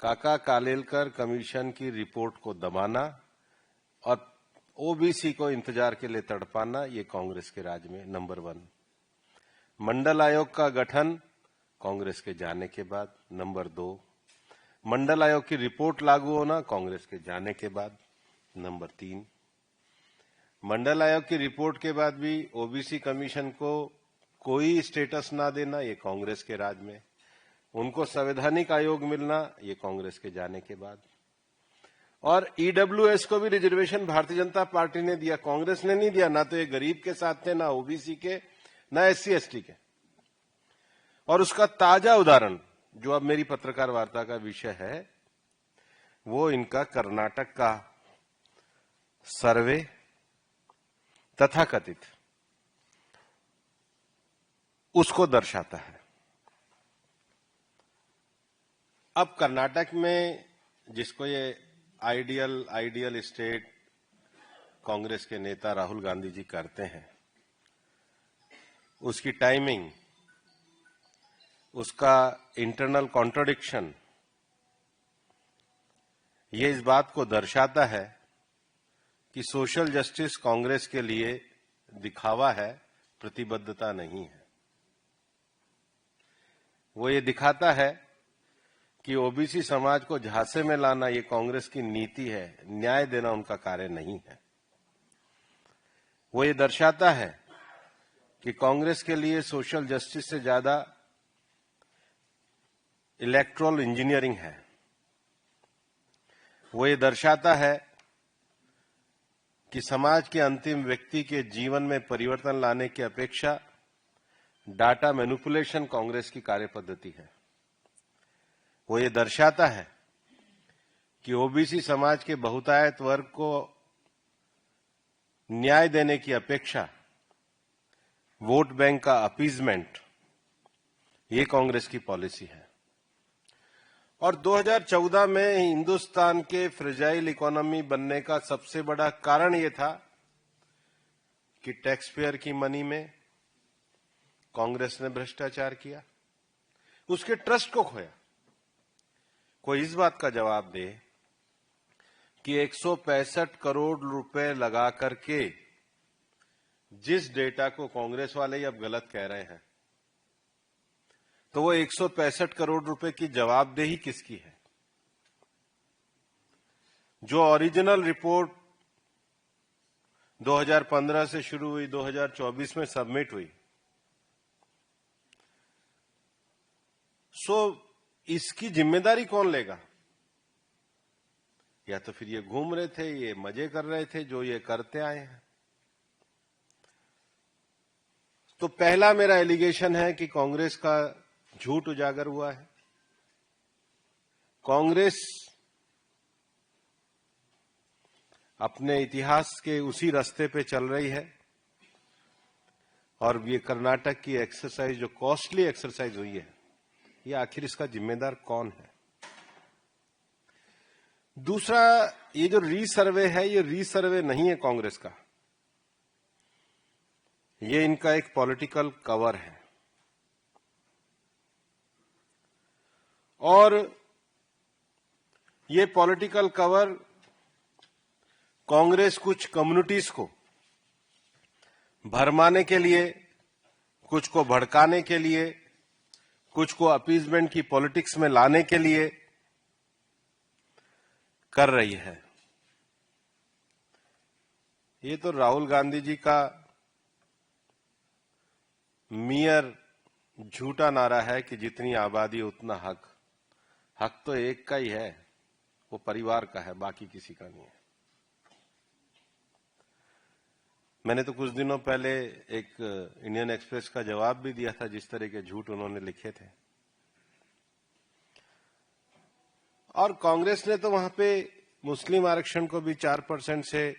काका कालेलकर कमीशन की रिपोर्ट को दबाना और ओबीसी को इंतजार के लिए तड़पाना, ये कांग्रेस के राज में नंबर 1। मंडल आयोग का गठन कांग्रेस के जाने के बाद नंबर 2। मंडल आयोग की रिपोर्ट लागू होना कांग्रेस के जाने के बाद नंबर 3। मंडल आयोग की रिपोर्ट के बाद भी ओबीसी कमीशन को कोई स्टेटस ना देना, ये कांग्रेस के राज में। उनको संवैधानिक आयोग मिलना, ये कांग्रेस के जाने के बाद। और ईडब्ल्यूएस को भी रिजर्वेशन भारतीय जनता पार्टी ने दिया, कांग्रेस ने नहीं दिया। ना तो ये गरीब के साथ थे, ना ओबीसी के, ना एससी एसटी के। और उसका ताजा उदाहरण, जो अब मेरी पत्रकार वार्ता का विषय है, वो इनका कर्नाटक का सर्वे तथाकथित उसको दर्शाता है। अब कर्नाटक में, जिसको ये आइडियल स्टेट कांग्रेस के नेता राहुल गांधी जी करते हैं, उसकी टाइमिंग, उसका इंटरनल कॉन्ट्रडिक्शन, ये इस बात को दर्शाता है कि सोशल जस्टिस कांग्रेस के लिए दिखावा है, प्रतिबद्धता नहीं है। वो ये दिखाता है कि ओबीसी समाज को झांसे में लाना ये कांग्रेस की नीति है, न्याय देना उनका कार्य नहीं है। वो ये दर्शाता है कि कांग्रेस के लिए सोशल जस्टिस से ज्यादा इलेक्टोरल इंजीनियरिंग है। वो ये दर्शाता है कि समाज के अंतिम व्यक्ति के जीवन में परिवर्तन लाने की अपेक्षा डाटा मैनिपुलेशन कांग्रेस की कार्यपद्धति है। वो ये दर्शाता है कि ओबीसी समाज के बहुतायत वर्ग को न्याय देने की अपेक्षा वोट बैंक का अपीजमेंट, ये कांग्रेस की पॉलिसी है। और 2014 में हिंदुस्तान के फ्रेजाइल इकोनॉमी बनने का सबसे बड़ा कारण ये था कि टैक्स पेयर की मनी में कांग्रेस ने भ्रष्टाचार किया, उसके ट्रस्ट को खोया। कोई इस बात का जवाब दे कि 165 करोड़ रुपए लगा करके, जिस डेटा को कांग्रेस वाले ही अब गलत कह रहे हैं, तो वो 165 करोड़ रुपए की जवाबदेही किसकी है? जो ओरिजिनल रिपोर्ट 2015 से शुरू हुई, 2024 में सबमिट हुई, इसकी जिम्मेदारी कौन लेगा? या तो फिर ये घूम रहे थे, ये मजे कर रहे थे जो ये करते आए हैं। तो पहला मेरा एलिगेशन है कि कांग्रेस का झूठ उजागर हुआ है। कांग्रेस अपने इतिहास के उसी रास्ते पे चल रही है और ये कर्नाटक की एक्सरसाइज, जो कॉस्टली एक्सरसाइज हुई है, ये आखिर इसका जिम्मेदार कौन है? दूसरा, ये जो रीसर्वे है, ये रीसर्वे नहीं है कांग्रेस का, ये इनका एक पॉलिटिकल कवर है। और ये पॉलिटिकल कवर कांग्रेस कुछ कम्युनिटीज को भरमाने के लिए, कुछ को भड़काने के लिए, कुछ को अपीजमेंट की पॉलिटिक्स में लाने के लिए कर रही है। ये तो राहुल गांधी जी का मियर झूठा नारा है कि जितनी आबादी उतना हक। हक तो एक का ही है, वो परिवार का है, बाकी किसी का नहीं है। मैंने तो कुछ दिनों पहले एक इंडियन एक्सप्रेस का जवाब भी दिया था, जिस तरह के झूठ उन्होंने लिखे थे। और कांग्रेस ने तो वहां पे मुस्लिम आरक्षण को भी 4% से